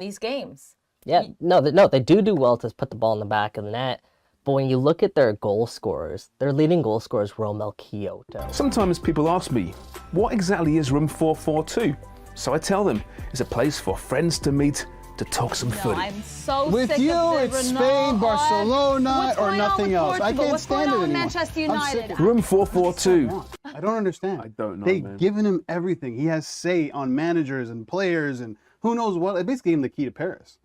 these games. Yeah, no, they do well to put the ball in the back of the net. But when you look at their goal scorers, their leading goal scorer is Romel Kyoto. Sometimes people ask me, what exactly is Room 442? So I tell them, it's a place for friends to meet to talk some footy. I'm so With sick you, of the it's Ronaldo. Spain, Barcelona, What's or going on nothing with else. I Portugal? can't What's stand going it on with anymore. Manchester I'm sick United? of it. Room 442. I don't understand. I don't know, They've man. given him everything. He has say on managers and players and who knows what. They basically gave him the key to Paris.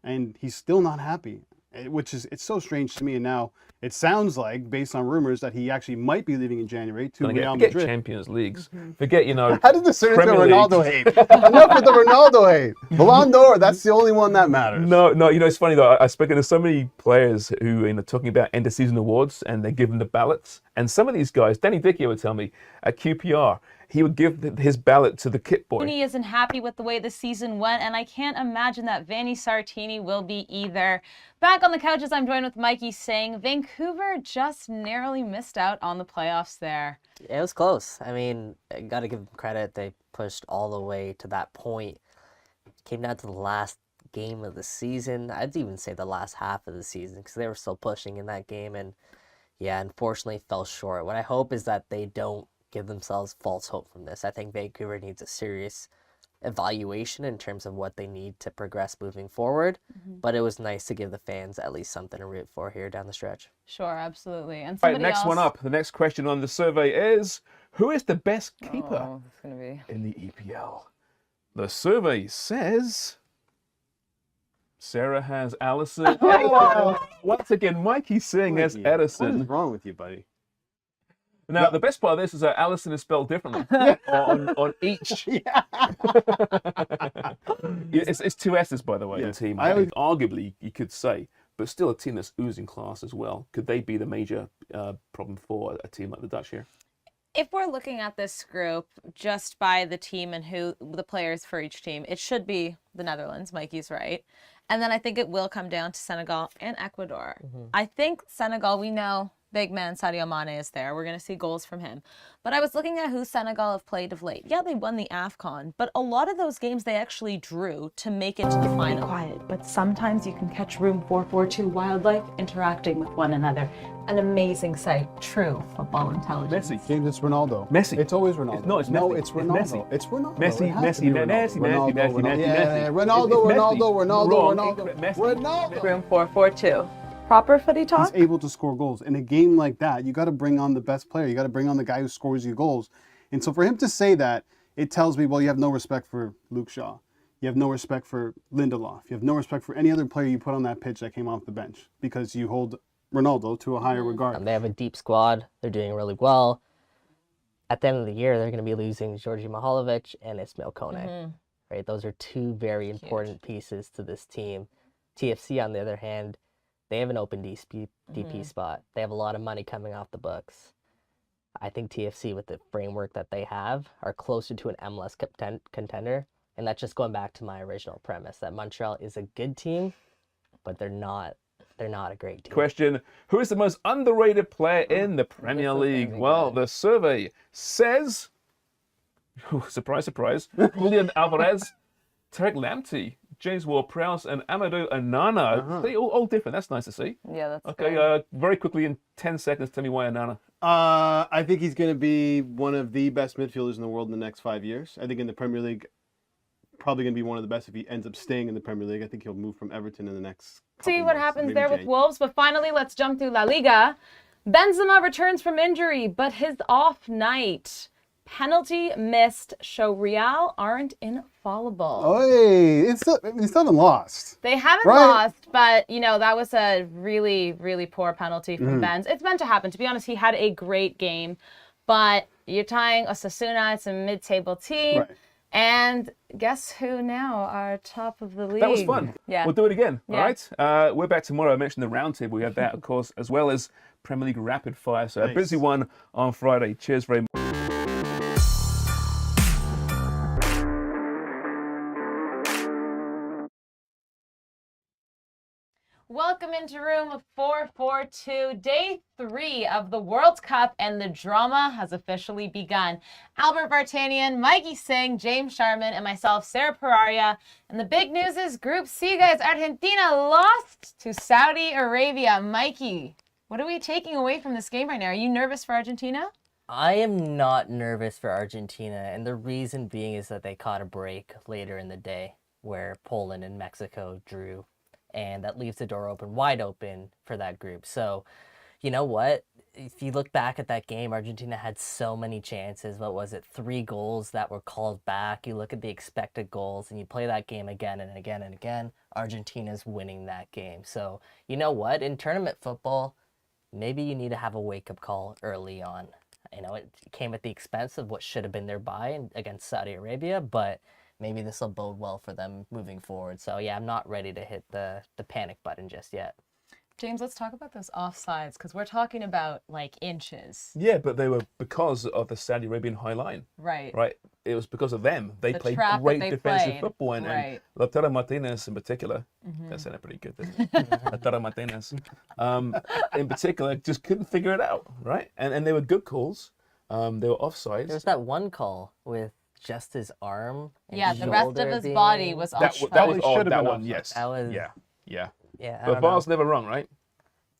And he's still not happy, which is, it's so strange to me. And now it sounds like, based on rumors, that he actually might be leaving in January to Real Forget Madrid. Champions Leagues. Forget, How did this turn into Premier Ronaldo League. hate? Enough with the Ronaldo hate. Ballon d'Or, that's the only one that matters. No, it's funny though. I've spoken to so many players who are talking about end of season awards and they give them the ballots. And some of these guys, Danny Dickey would tell me at QPR, he would give his ballot to the kit boy. He isn't happy with the way the season went, and I can't imagine that Vanni Sartini will be either. Back on the couches, I'm joined with Mikey saying Vancouver just narrowly missed out on the playoffs there. It was close. I mean, I got to give them credit. They pushed all the way to that point. Came down to the last game of the season. I'd even say the last half of the season because they were still pushing in that game. And yeah, unfortunately fell short. What I hope is that they don't give themselves false hope from this. I think Vancouver needs a serious evaluation in terms of what they need to progress moving forward. But it was nice to give the fans at least something to root for here down the stretch. Sure, absolutely. And All right, somebody next else... one up. The next question on the survey is, who is the best keeper Oh, it's gonna be... in the EPL? The survey says Sarah has Allison. Once again, Mikey's saying has What Edison. is wrong with you, buddy? Now, the best part of this is that Allison is spelled differently on each. Yeah. It's two S's, by the way, in Yeah. the team. I always- Arguably, you could say, but still a team that's oozing class as well. Could they be the major problem for a team like the Dutch here? If we're looking at this group just by the team and who the players for each team, it should be the Netherlands. Mikey's right. And then I think it will come down to Senegal and Ecuador. I think Senegal, we know big man Sadio Mane is there. We're going to see goals from him. But I was looking at who Senegal have played of late. Yeah, they won the AFCON, but a lot of those games they actually drew to make it to the final. Quiet, but sometimes you can catch room 442 wildlife interacting with one another. An amazing sight, true football intelligence. Messi. James, it's Ronaldo. Messi. It's always Ronaldo. No, it's No, Messi. it's It's Ronaldo. Messi. It's Ronaldo. Messi, It has to be Messi, Ronaldo. Messi, Ronaldo, Messi, Ronaldo. Messi, Yeah, Messi. Ronaldo, It's Ronaldo, Messi. Ronaldo, Wrong. Ronaldo. Messi. Ronaldo. Room 442. Proper footy talk? He's able to score goals. In a game like that, you got to bring on the best player. You got to bring on the guy who scores you goals. And so for him to say that, it tells me, well, you have no respect for Luke Shaw. You have no respect for Lindelof. You have no respect for any other player you put on that pitch that came off the bench because you hold Ronaldo to a higher regard. They have a deep squad. They're doing really well. At the end of the year, they're going to be losing Georgi Mihalovic and Ismail Kone. Right? Those are two very important pieces to this team. TFC, on the other hand, they have an open DP spot. They have a lot of money coming off the books. I think TFC, with the framework that they have, are closer to an MLS contender. And that's just going back to my original premise that Montreal is a good team, but they're not a great team. Question, who is the most underrated player in the Premier League? Well, the survey says, surprise, surprise, Julian Alvarez, Tarek Lamptey, James Ward-Prowse, and Amadou Onana. They all different. That's nice to see. Yeah, that's Okay, very quickly in 10 seconds, tell me why Onana. I think he's going to be one of the best midfielders in the world in the next 5 years. I think in the Premier League, probably going to be one of the best if he ends up staying in the Premier League. I think he'll move from Everton in the next couple See what months, happens maybe there with January. Wolves. But finally, let's jump through La Liga. Benzema returns from injury, but his off night. Penalty missed show Real aren't infallible. Oh, they still haven't lost. They haven't Right. lost, but, that was a really, really poor penalty from Benz. It's meant to happen. To be honest, he had a great game. But you're tying Osasuna. It's a mid-table team. Right. And guess who now are top of the league? That was fun. Yeah. We'll do it again. Yeah. All right. We're back tomorrow. I mentioned the roundtable. We have that, of course, as well as Premier League Rapid Fire. So a Nice. busy one on Friday. Cheers very much. Welcome into room 442, day 3 of the World Cup, and the drama has officially begun. Albert Vartanian, Mikey Singh, James Sharman, and myself, Sarah Pararia. And the big news is Group C, guys. Argentina lost to Saudi Arabia. Mikey, what are we taking away from this game right now? Are you nervous for Argentina? I am not nervous for Argentina, and the reason being is that they caught a break later in the day where Poland and Mexico drew, and that leaves the door wide open for that group. So, you know what? If you look back at that game, Argentina had so many chances. What was it? 3 goals that were called back. You look at the expected goals, and you play that game again and again and again, Argentina's winning that game. So, you know what? In tournament football, maybe you need to have a wake-up call early on. You know, it came at the expense of what should have been their bye against Saudi Arabia, but maybe this will bode well for them moving forward. So, yeah, I'm not ready to hit the panic button just yet. James, let's talk about those offsides, because we're talking about, like, inches. Yeah, but they were because of the Saudi Arabian high line. Right. Right? It was because of them. They The played trap that great they defensive played. football. And Right. Lautaro Martinez in particular, that sounded pretty good, didn't it? Lautaro Martinez, in particular, just couldn't figure it out, right? And they were good calls. They were offsides. There was that one call with just his arm. And Yeah, the rest of shoulder his being- body was That offside. was Probably odd, should've that been one, offside. yes. That was- Yeah. Yeah, I But don't know. VAR's never wrong, right?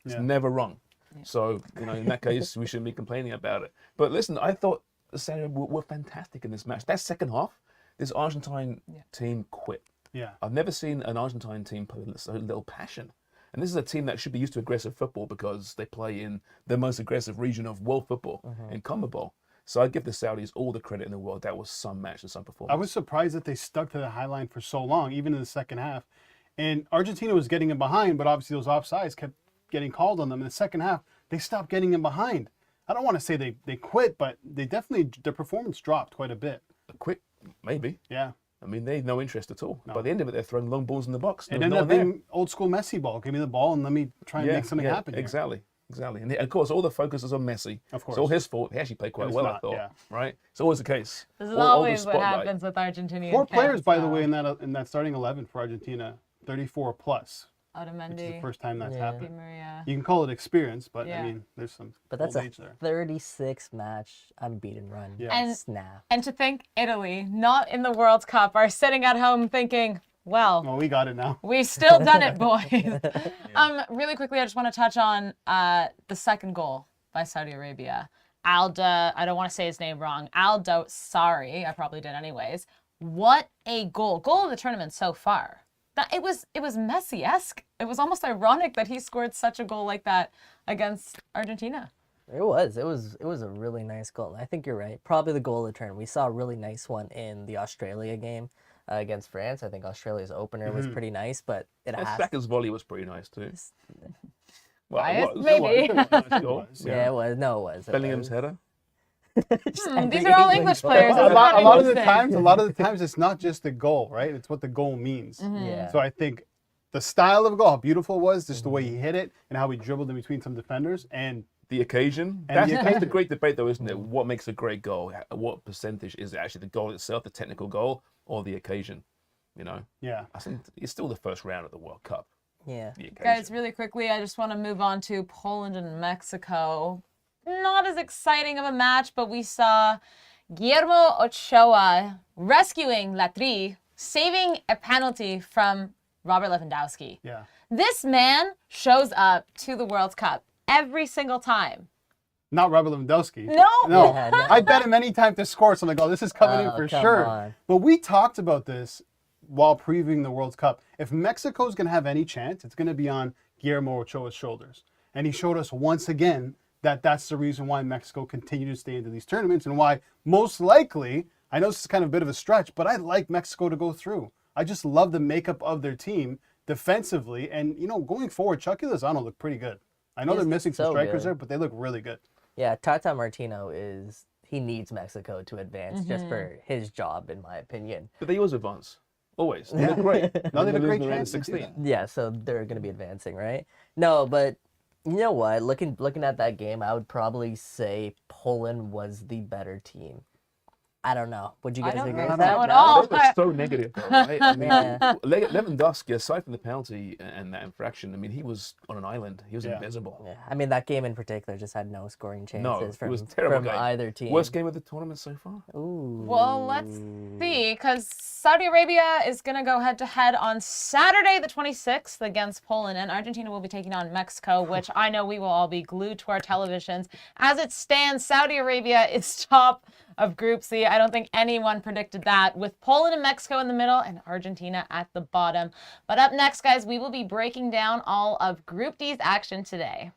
It's Yeah. never wrong. So, you know, in that case, we shouldn't be complaining about it. But listen, I thought the Saudi were fantastic in this match. That second half, this Argentine team quit. Yeah. I've never seen an Argentine team play with so little passion. And this is a team that should be used to aggressive football because they play in the most aggressive region of world football in CONMEBOL. So I give the Saudis all the credit in the world. That was some match and some performance. I was surprised that they stuck to the high line for so long, even in the second half. And Argentina was getting in behind, but obviously those offsides kept getting called on them. In the second half, they stopped getting in behind. I don't want to say they quit, but they definitely, their performance dropped quite a bit. Quick, maybe. Yeah. I mean, they had no interest at all. By the end of it, they're throwing long balls in the box. It There ended was up no one there. being old school Messi ball. Give me the ball and let me try and make something happen here. Exactly. And of course, all the focus is on Messi. Of course. It's all his fault. He actually played quite It's well, I not, thought. yeah. Right? It's always the case. This is All the always what spotlight. happens with Argentinian 4 players, fans, by the though. way, in that starting 11 for Argentina, 34 plus. Which is the Otamendi, first time that's Yeah. Di happened. Maria. You can call it experience, but Yeah. I mean, there's some But that's old a age there. 36 match unbeaten run. Yeah. And- Snap. And to think Italy, not in the World Cup, are sitting at home thinking, well, Oh, we got it now. we've still done it, boys. Really quickly, I just want to touch on the second goal by Saudi Arabia. Alda, I don't want to say his name wrong. Aldo, sorry, I probably did anyways. What a goal. Goal of the tournament so far. It was Messi-esque. It was almost ironic that he scored such a goal like that against Argentina. It was a really nice goal. I think you're right. Probably the goal of the tournament. We saw a really nice one in the Australia game against France. I think Australia's opener was pretty nice, but it And has. Saka's volley was pretty nice too. Well, Biased, it was. maybe. It was a nice goal. Yeah, it was. No, it was. It Bellingham's was. header. Just These every are all England English goal. players. A It's lot, not a lot of the English times, it's not just the goal, right? It's what the goal means. Yeah. So I think the style of the goal, how beautiful it was, just the way he hit it, and how he dribbled in between some defenders, and The occasion. And That's, the that's the occasion. great debate, though, isn't it? What makes a great goal? What percentage is it actually the goal itself, the technical goal, or the occasion? You know, yeah. I think it's still the first round of the World Cup. Yeah. The occasion. Guys, really quickly, I just want to move on to Poland and Mexico. Not as exciting of a match, but we saw Guillermo Ochoa rescuing Latri, saving a penalty from Robert Lewandowski. Yeah. This man shows up to the World Cup every single time. Not Robert Lewandowski. No. No. Yeah, no. I bet him any time to score, so I'm like, oh, this is coming in Oh, for come sure. on. But we talked about this while previewing the World Cup. If Mexico's going to have any chance, it's going to be on Guillermo Ochoa's shoulders. And he showed us once again that that's the reason why Mexico continue to stay into these tournaments and why most likely, I know this is kind of a bit of a stretch, but I'd like Mexico to go through. I just love the makeup of their team defensively. And, you know, going forward, Chucky Lozano looked pretty good. I know He's they're missing some so strikers good. there, but they look really good. Yeah, Tata Martino he needs Mexico to advance just for his job, in my opinion. But they always advance. Always. They look great. No, they have a great Losing around chance to do 16. that. Yeah, so they're going to be advancing, right? No, but you know what? Looking at that game, I would probably say Poland was the better team. I don't know. Would you I guys don't agree think with so that? at No? all. They were so negative, though, right? I mean, Yeah. Lewandowski, aside from the penalty and that infraction, I mean, he was on an island. He was Yeah. invisible. Yeah, I mean that game in particular just had no scoring No, chances it was from a terrible game. either team. Worst game of the tournament so far. Ooh. Well, let's see, because Saudi Arabia is going to go head-to-head on Saturday the 26th against Poland, and Argentina will be taking on Mexico, which I know we will all be glued to our televisions. As it stands, Saudi Arabia is top of Group C. I don't think anyone predicted that, with Poland and Mexico in the middle and Argentina at the bottom. But up next, guys, we will be breaking down all of Group D's action today.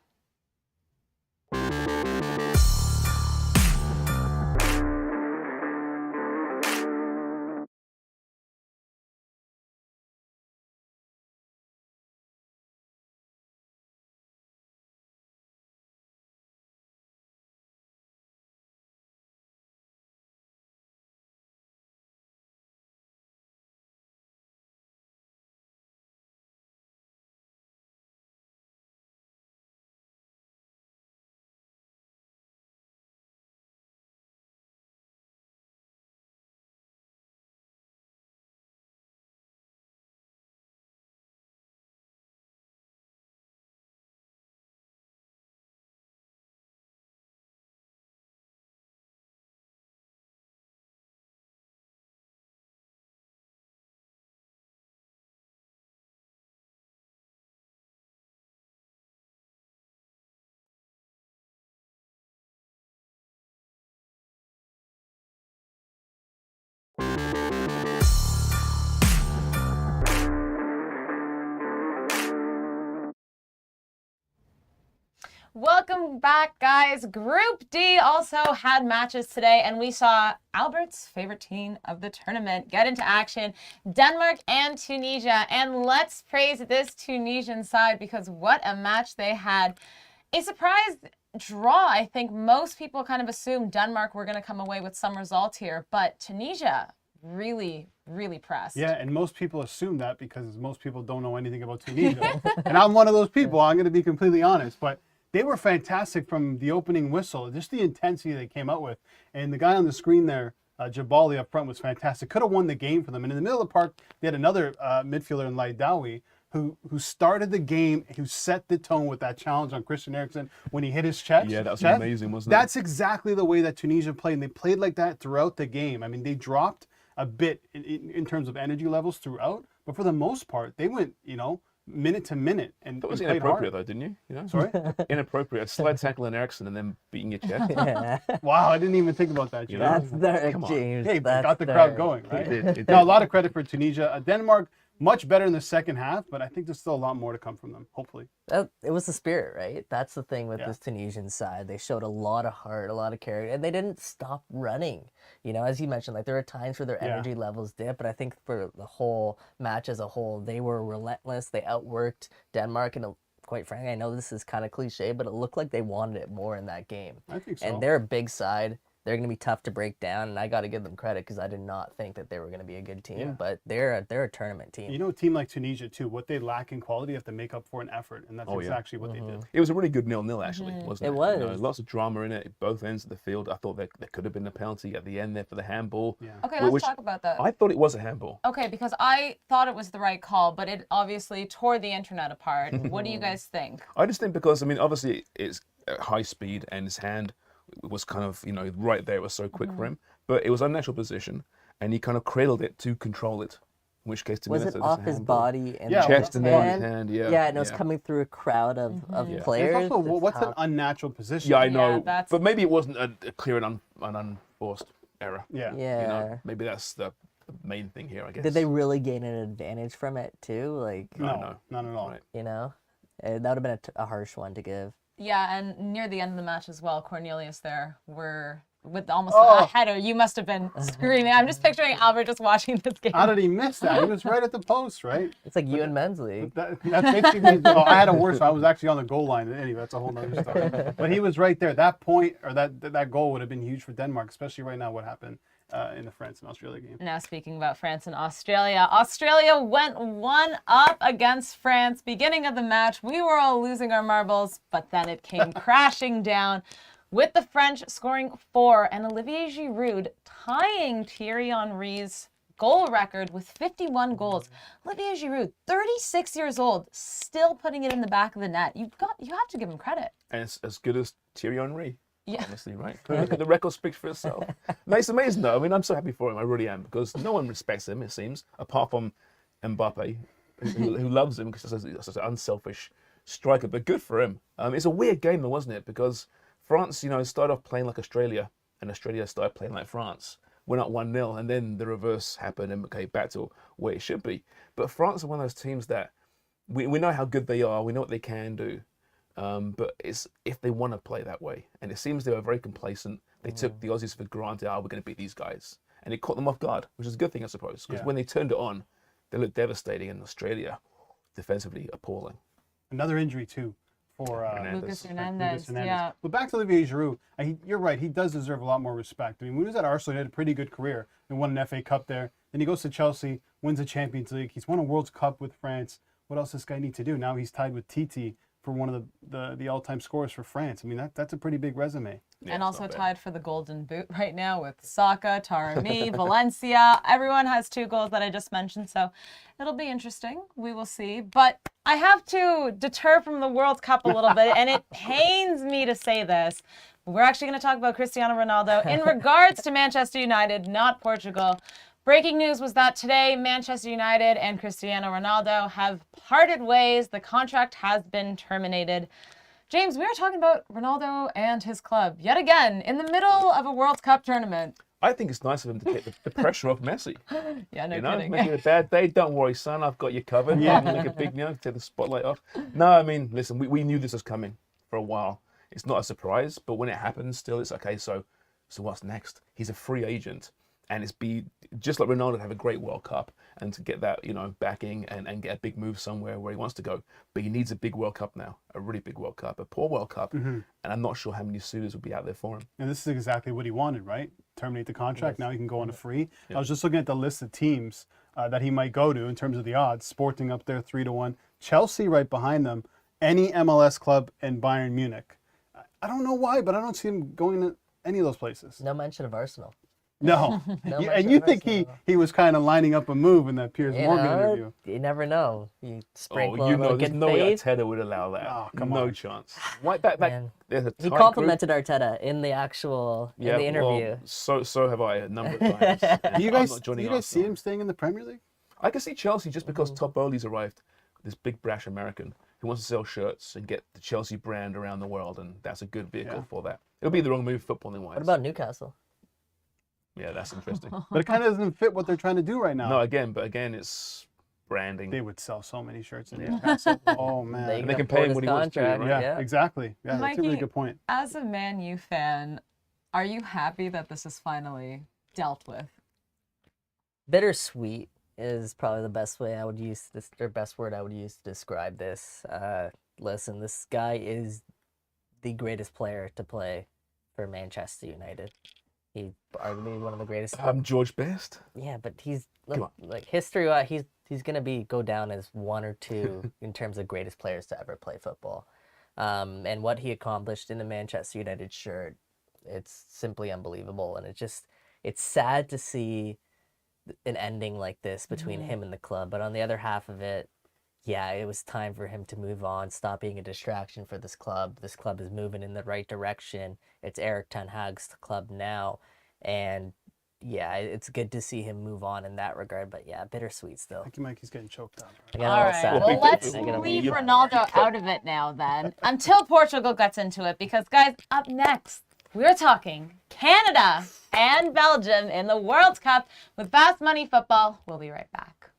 Welcome back, guys. Group D also had matches today, and we saw Albert's favorite team of the tournament get into action, Denmark and Tunisia. And let's praise this Tunisian side, because what a match they had. A surprise draw. I think most people kind of assumed Denmark were going to come away with some results here, but Tunisia really pressed. Yeah, and most people assume that because most people don't know anything about Tunisia. And I'm one of those people, I'm going to be completely honest. But they were fantastic from the opening whistle, just the intensity they came out with. And the guy on the screen there, Jabali up front, was fantastic. Could have won the game for them. And in the middle of the park, they had another midfielder in Laidawi who started the game, who set the tone with that challenge on Christian Eriksen when he hit his chest. Yeah, that was amazing, wasn't it? That's exactly the way that Tunisia played. And they played like that throughout the game. I mean, they dropped a bit in terms of energy levels throughout. But for the most part, they went, minute to minute and That was played inappropriate, hard. though, didn't you? Sorry? Inappropriate. A slide tackle on Ericsson and then beating your chest. Yeah. Wow, I didn't even think about that. You Jay. know? That's dark, Come on. James. Hey, but That's got the crowd dark. going, right? It did. Now, a lot of credit for Tunisia. Denmark, much better in the second half, but I think there's still a lot more to come from them, hopefully. It was the spirit, right? That's the thing with Yeah. this Tunisian side. They showed a lot of heart, a lot of character, and they didn't stop running. As you mentioned, like there were times where their Yeah. energy levels dipped, but I think for the whole match as a whole, they were relentless. They outworked Denmark, and quite frankly, I know this is kind of cliche, but it looked like they wanted it more in that game. I think so. And they're a big side. They're going to be tough to break down, and I got to give them credit because I did not think that they were going to be a good team, Yeah. but they're a tournament team. a team like Tunisia, too, what they lack in quality, you have to make up for in effort, and that's Oh, yeah. exactly what they did. It was a really good 0-0, actually, wasn't it? It was. Lots of drama in it, both ends of the field. I thought there could have been a penalty at the end there for the handball. Yeah. Okay, Which- let's talk about that. I thought it was a handball. Okay, because I thought it was the right call, but it obviously tore the internet apart. What do you guys think? I just think because, obviously it's at high speed and his hand was kind of, right there. It was so quick for him. But it was unnatural position and he kind of cradled it to control it. In which case, to me, Was that's it just a off his handball. body and Yeah, his Chest and then his hand? hand, yeah. Yeah, and it was yeah. coming through a crowd of It's players. also, It's what's an tough. unnatural position? Yeah, I Yeah, know. that's- But maybe it wasn't a clear and unforced error. Yeah. Yeah. Maybe that's the main thing here, I guess. Did they really gain an advantage from it too? Like, No, not at all. Right. that would have been a harsh one to give. Yeah, and near the end of the match as well, Cornelius there were with almost Oh. a header. You must have been screaming. I'm just picturing Albert just watching this game. How did he miss that? He was right at the post, right? It's like you and men's league. That's basically. I had a worse. I was actually on the goal line. Anyway, that's a whole nother story. But he was right there. That point or that goal would have been huge for Denmark, especially right now. What happened in the France and Australia game? Now speaking about France and Australia, Australia went 1-up against France. Beginning of the match, we were all losing our marbles, but then it came crashing down with the French scoring 4 and Olivier Giroud tying Thierry Henry's goal record with 51 goals. Olivier Giroud, 36 years old, still putting it in the back of the net. You have to give him credit. And it's as good as Thierry Henry. Yeah. Honestly, right? Look at the record speaks for itself. No, it's amazing though. I mean, I'm so happy for him. I really am, because no one respects him, it seems, apart from Mbappe, who loves him because he's such an unselfish striker. But good for him. It's a weird game though, wasn't it? Because France, started off playing like Australia, and Australia started playing like France. Went up 1-0, and then the reverse happened, and okay, back to where it should be. But France are one of those teams that we know how good they are. We know what they can do. But it's if they want to play that way. And it seems they were very complacent. They took the Aussies for granted. We're going to beat these guys. And it caught them off guard, which is a good thing, I suppose. Because when they turned it on, they looked devastating. And Australia, defensively, appalling. Another injury, too, for Lucas Hernandez. Yeah. But back to Olivier Giroud, you're right. He does deserve a lot more respect. I mean, when he was at Arsenal, he had a pretty good career. He won an FA Cup there. Then he goes to Chelsea, wins a Champions League. He's won a World Cup with France. What else does this guy need to do? Now he's tied with Titi for one of the all-time scorers for France. I mean, that's a pretty big resume. And also tied for the Golden Boot right now with Saka, Taremi, Valencia. Everyone has 2 goals that I just mentioned, so it'll be interesting. We will see. But I have to deter from the World Cup a little bit, and it pains me to say this. We're actually going to talk about Cristiano Ronaldo in regards to Manchester United, not Portugal. Breaking news was that today, Manchester United and Cristiano Ronaldo have parted ways. The contract has been terminated. James, we are talking about Ronaldo and his club yet again in the middle of a World Cup tournament. I think it's nice of him to take the pressure off Messi. Yeah, no kidding. Maybe a bad day. Don't worry, son. I've got you covered. Yeah. Like a big, take the spotlight off. No, I mean, listen, we knew this was coming for a while. It's not a surprise, but when it happens, still, it's okay. So what's next? He's a free agent. And it's just like Ronaldo to have a great World Cup and to get that, backing and get a big move somewhere where he wants to go. But he needs a big World Cup now, a really big World Cup, a poor World Cup. And I'm not sure how many suitors would be out there for him. And this is exactly what he wanted, right? Terminate the contract. Now he can go on a free. Yeah. I was just looking at the list of teams that he might go to in terms of the odds. Sporting up there 3-1. Chelsea right behind them. Any MLS club, and Bayern Munich. I don't know why, but I don't see him going to any of those places. No mention of Arsenal. No. No and mention you of think Arsenal. he was kind of lining up a move in that Piers Morgan interview. You never know. You sprinkle a There's little no good way faith. Arteta would allow that. Oh, come no on. chance. Why that Man. there's a He tight complimented Arteta in the actual in the interview. Well, so have I a number of times. Do you I'm guys, not do joining you guys see Arsenal. him staying in the Premier League? I can see Chelsea just because Todd Bowley's arrived, this big brash American who wants to sell shirts and get the Chelsea brand around the world, and that's a good vehicle for that. It'll be the wrong move footballing wise. What about Newcastle? Yeah, that's interesting. But it kind of doesn't fit what they're trying to do right now. No, again, it's branding. They would sell so many shirts in Newcastle. Oh, man. And they can pay him afford what his he wants to, contract, right? Yeah, exactly. Yeah, that's a really Mikey, good point. As a Man U fan, are you happy that this is finally dealt with? Bittersweet is probably the best way I would use this, or best word I would use to describe this. Listen, this guy is the greatest player to play for Manchester United. He's arguably one of the greatest. I'm George Best. Yeah, but he's Come on. like history-wise, he's gonna go down as 1 or 2 in terms of greatest players to ever play football. And what he accomplished in the Manchester United shirt, it's simply unbelievable. And it's sad to see an ending like this between him and the club. But on the other half of it, yeah, it was time for him to move on, stop being a distraction for this club. This club is moving in the right direction. It's Erik ten Hag's club now. And yeah, it's good to see him move on in that regard. But yeah, bittersweet still. I think Mikey's getting choked up. I got a All little right. sad. Well, let's I got a leave little- Ronaldo out of it now then, until Portugal gets into it. Because, guys, up next, we're talking Canada and Belgium in the World Cup with Fast Money Football. We'll be right back.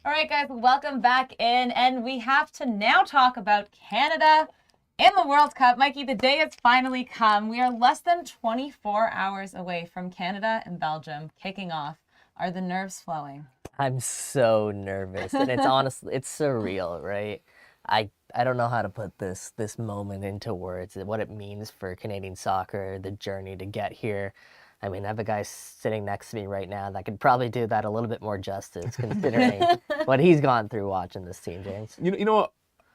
All right, guys, welcome back in. And we have to now talk about Canada in the World Cup. Mikey, the day has finally come. We are less than 24 hours away from Canada and Belgium kicking off. Are the nerves flowing? I'm so nervous, and it's honestly, it's surreal, right? I don't know how to put this moment into words, what it means for Canadian soccer, the journey to get here. I mean, I have a guy sitting next to me right now that could probably do that a little bit more justice, considering what he's gone through watching this team, James. You know what?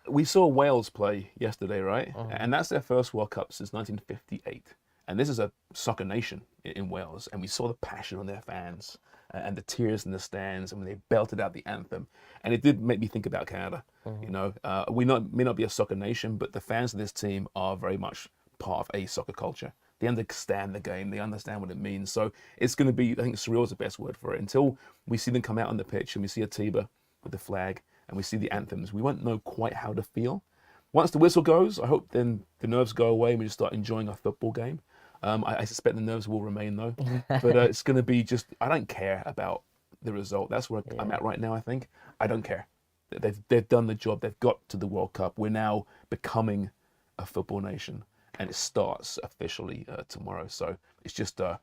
We saw Wales play yesterday, right? And that's their first World Cup since 1958. And this is a soccer nation in Wales. And we saw the passion on their fans and the tears in the stands and when they belted out the anthem. And it did make me think about Canada. You know, we may not be a soccer nation, but the fans of this team are very much part of a soccer culture. They understand the game. They understand what it means. So it's going to be, I think surreal is the best word for it. Until we see them come out on the pitch and we see Atiba with the flag and we see the anthems, we won't know quite how to feel. Once the whistle goes, I hope then the nerves go away and we just start enjoying our football game. I suspect the nerves will remain though. But it's going to be just, I don't care about the result. That's where I'm at right now, I think. I don't care. They've done the job. They've got to the World Cup. We're now becoming a football nation. And it starts officially tomorrow. So it's just a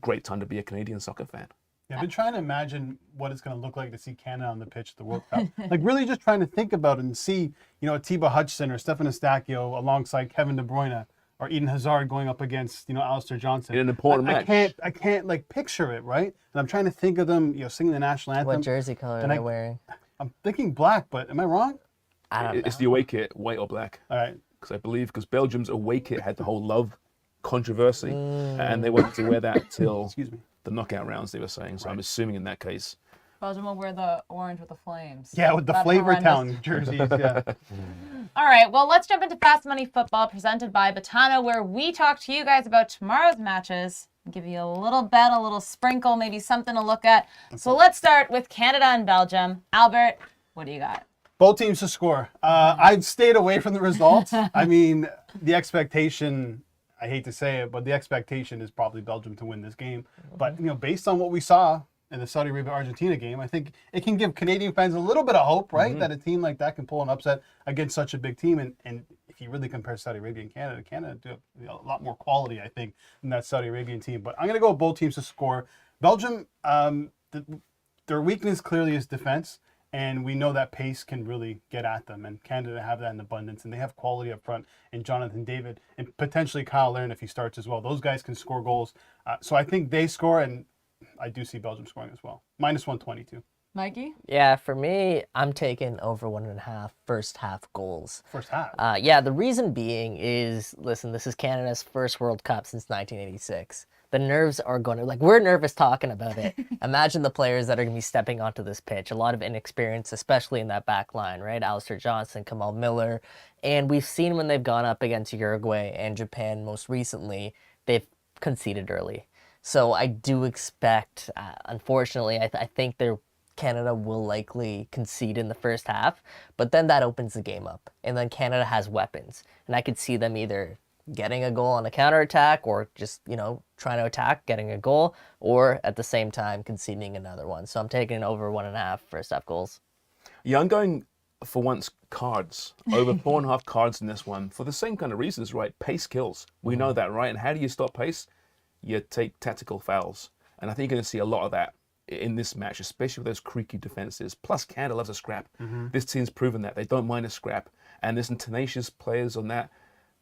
great time to be a Canadian soccer fan. Yeah, I've been trying to imagine what it's going to look like to see Canada on the pitch at the World Cup. Like really just trying to think about it and see, Atiba Hutchinson or Stefan Eustáquio alongside Kevin De Bruyne or Eden Hazard going up against, Alistair Johnson. In an important match. I can't like picture it, right? And I'm trying to think of them, singing the national anthem. What jersey color are they wearing? I'm thinking black, but am I wrong? I don't know. It's the away kit, white or black. All right. Because Belgium's away kit had the whole love controversy, and they wanted to wear that till the knockout rounds, they were saying. So I'm assuming in that case. Belgium will wear the orange with the flames. Yeah, with the Flavor Town jerseys, yeah. All right, well, let's jump into Fast Money Football presented by Botana, where we talk to you guys about tomorrow's matches, give you a little bet, a little sprinkle, maybe something to look at. So let's start with Canada and Belgium. Albert, what do you got? Both teams to score. I've stayed away from the results. I mean, the expectation, I hate to say it, but the expectation is probably Belgium to win this game. But, based on what we saw in the Saudi Arabia-Argentina game, I think it can give Canadian fans a little bit of hope, right? That a team like that can pull an upset against such a big team. And if you really compare Saudi Arabia and Canada do have a lot more quality, I think, than that Saudi Arabian team. But I'm going to go with both teams to score. Belgium, their weakness clearly is defense. And we know that pace can really get at them. And Canada have that in abundance. And they have quality up front in Jonathan David and potentially Kyle Larin if he starts as well. Those guys can score goals. So I think they score, and I do see Belgium scoring as well. Minus 122. Mikey? Yeah, for me, I'm taking over 1.5 first half goals. First half? Yeah, the reason being is, listen, this is Canada's first World Cup since 1986. The nerves are going to, we're nervous talking about it. Imagine the players that are going to be stepping onto this pitch. A lot of inexperience, especially in that back line, right? Alistair Johnson, Kamal Miller. And we've seen when they've gone up against Uruguay and Japan most recently, they've conceded early. So I do expect, unfortunately, I think Canada will likely concede in the first half, but then that opens the game up. And then Canada has weapons. And I could see them either getting a goal on a counterattack or just, trying to attack, getting a goal, or at the same time conceding another one. So I'm taking over 1.5 first half goals. Yeah, I'm going for once cards. Over 4.5 cards in this one for the same kind of reasons, right? Pace kills. We know that, right? And how do you stop pace? You take tactical fouls. And I think you're going to see a lot of that in this match, especially with those creaky defenses. Plus, Canada loves a scrap. This team's proven that. They don't mind a scrap. And there's some tenacious players on that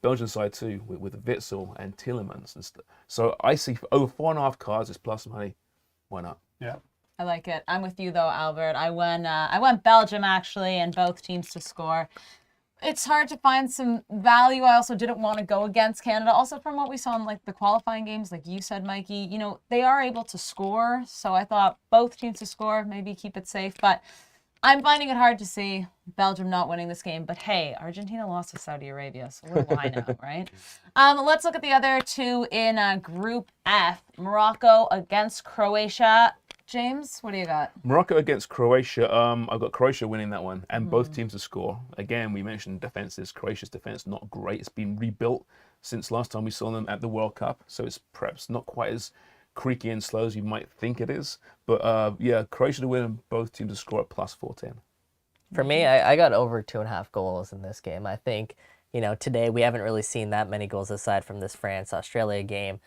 Belgian side too, with Witsel and Tielemans and stuff. So I see over 4.5 cards is plus money. Why not? Yeah. I like it. I'm with you though, Albert. I went Belgium actually, and both teams to score. It's hard to find some value. I also didn't want to go against Canada. Also from what we saw in the qualifying games, like you said, Mikey, they are able to score. So I thought both teams to score, maybe keep it safe. But I'm finding it hard to see Belgium not winning this game. But hey, Argentina lost to Saudi Arabia, so what do I know, right? Let's look at the other two in Group F. Morocco against Croatia. James, what do you got? Morocco against Croatia. I've got Croatia winning that one, and both teams to score. Again, we mentioned defenses. Croatia's defense not great. It's been rebuilt since last time we saw them at the World Cup, so it's perhaps not quite as creaky and slow as you might think it is. But yeah, Croatia to win and both teams to score at plus 410. For me, I got over 2.5 goals in this game. I think, today we haven't really seen that many goals aside from this France-Australia game.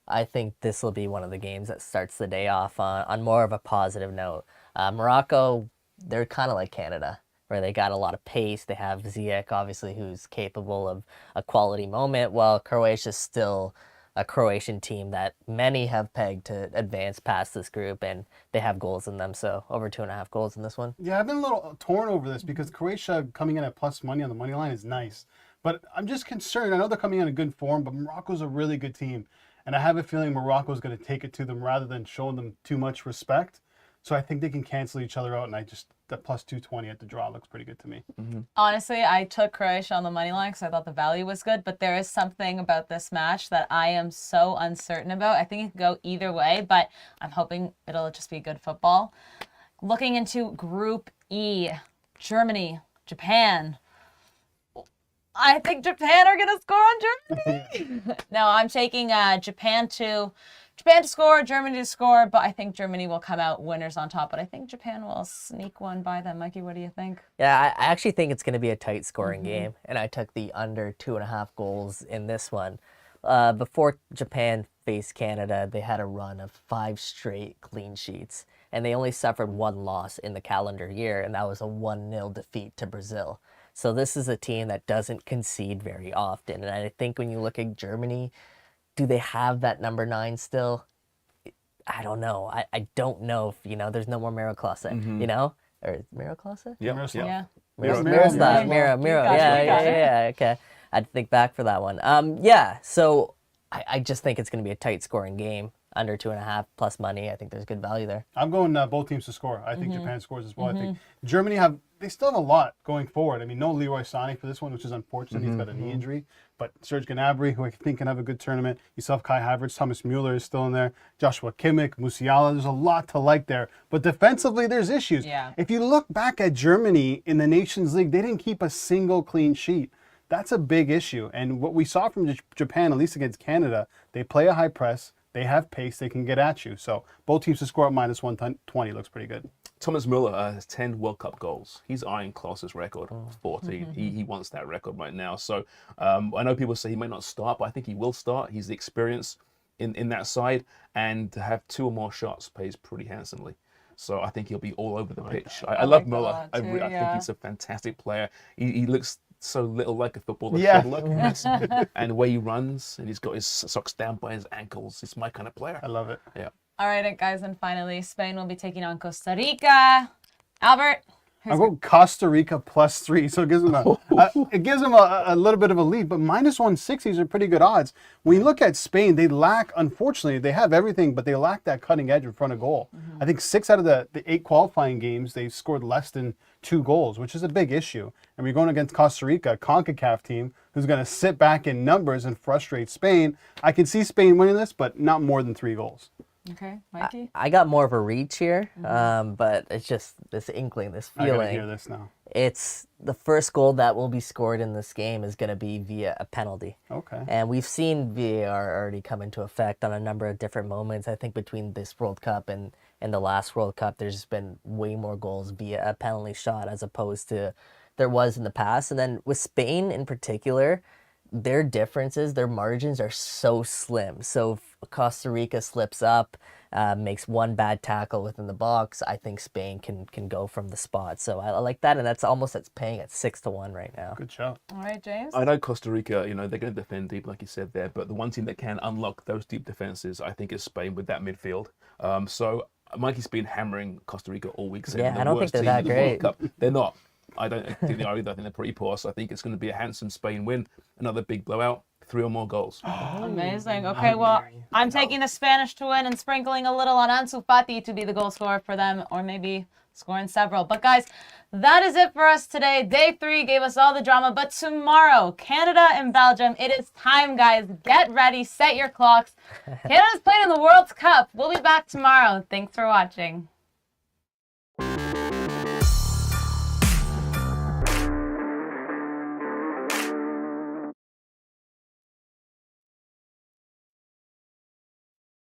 I think this will be one of the games that starts the day off on more of a positive note. Morocco, they're kind of like Canada, where they got a lot of pace. They have Ziyech, obviously, who's capable of a quality moment, while Croatia's still a Croatian team that many have pegged to advance past this group, and they have goals in them. So over 2.5 goals in this one. Yeah, I've been a little torn over this because Croatia coming in at plus money on the money line is nice. But I'm just concerned. I know they're coming in a good form, but Morocco's a really good team. And I have a feeling Morocco's going to take it to them rather than showing them too much respect. So I think they can cancel each other out. And the plus 220 at the draw looks pretty good to me. Honestly, I took Croatia on the money line because I thought the value was good. But there is something about this match that I am so uncertain about. I think it could go either way, but I'm hoping it'll just be good football. Looking into Group E, Germany, Japan. I think Japan are going to score on Germany. No, I'm taking Japan to score, Germany to score, but I think Germany will come out winners on top. But I think Japan will sneak one by them. Mikey, what do you think? Yeah, I actually think it's going to be a tight scoring game, and I took the under 2.5 goals in this one. Before Japan faced Canada, they had a run of 5 straight clean sheets, and they only suffered 1 loss in the calendar year, and that was a 1-0 defeat to Brazil. So this is a team that doesn't concede very often. And I think when you look at Germany, do they have that number 9 still? I don't know. I don't know if, there's no more Miro Klose, Or Miro Klose? Yeah. Miroslav. Miro. Yeah. Okay. I'd think back for that one. So I just think it's going to be a tight scoring game. Under 2.5 plus money. I think there's good value there. I'm going both teams to score. I think Japan scores as well. I think Germany they still have a lot going forward. I mean, no Leroy Sané for this one, which is unfortunate. He's got a knee injury. But Serge Gnabry, who I think can have a good tournament. You still have Kai Havertz. Thomas Mueller is still in there. Joshua Kimmich, Musiala. There's a lot to like there. But defensively, there's issues. Yeah. If you look back at Germany in the Nations League, they didn't keep a single clean sheet. That's a big issue. And what we saw from Japan, at least against Canada, they play a high press. They have pace. They can get at you. So both teams to score at minus 120 looks pretty good. Thomas Mueller has 10 World Cup goals. He's eyeing Klaus's record of 14. He wants that record right now. So I know people say he may not start, but I think he will start. He's the experience in that side. And to have 2 or more shots pays pretty handsomely. So I think he'll be all over the pitch. I love Mueller. I think he's a fantastic player. He looks so little like a footballer should look. And the way he runs, and he's got his socks down by his ankles. It's my kind of player. I love it. Yeah. All right, guys, and finally, Spain will be taking on Costa Rica. Albert? I go Costa Rica plus 3, so it gives them a little bit of a lead, but minus 160s are pretty good odds. When you look at Spain, they lack, unfortunately, they have everything, but they lack that cutting edge in front of goal. I think 6 out of the 8 qualifying games, they've scored less than 2 goals, which is a big issue. And we're going against Costa Rica, a CONCACAF team, who's going to sit back in numbers and frustrate Spain. I can see Spain winning this, but not more than 3 goals. Okay, Mikey? I got more of a reach here, but it's just this inkling, this feeling. I gotta hear this now. It's the first goal that will be scored in this game is going to be via a penalty. Okay. And we've seen VAR already come into effect on a number of different moments. I think between this World Cup and the last World Cup, there's been way more goals via a penalty shot as opposed to there was in the past. And then with Spain in particular, their differences, their margins are so slim. So if Costa Rica slips up, makes one bad tackle within the box, I think Spain can go from the spot. So I like that, and that's paying at 6-1 right now. Good show. All right, James? I know Costa Rica, they're going to defend deep, like you said there, but the one team that can unlock those deep defenses, I think, is Spain with that midfield. So Mikey's been hammering Costa Rica all week. Yeah, I don't think they're that great. They're not. I don't think they are either. I think they're pretty poor. So I think it's going to be a handsome Spain win. Another big blowout. 3 or more goals. Amazing. Okay, well, I'm taking the Spanish to win and sprinkling a little on Ansu Fati to be the goal scorer for them, or maybe scoring several. But guys, that is it for us today. Day 3 gave us all the drama, but tomorrow, Canada and Belgium. It is time, guys. Get ready. Set your clocks. Canada's playing in the World Cup. We'll be back tomorrow. Thanks for watching.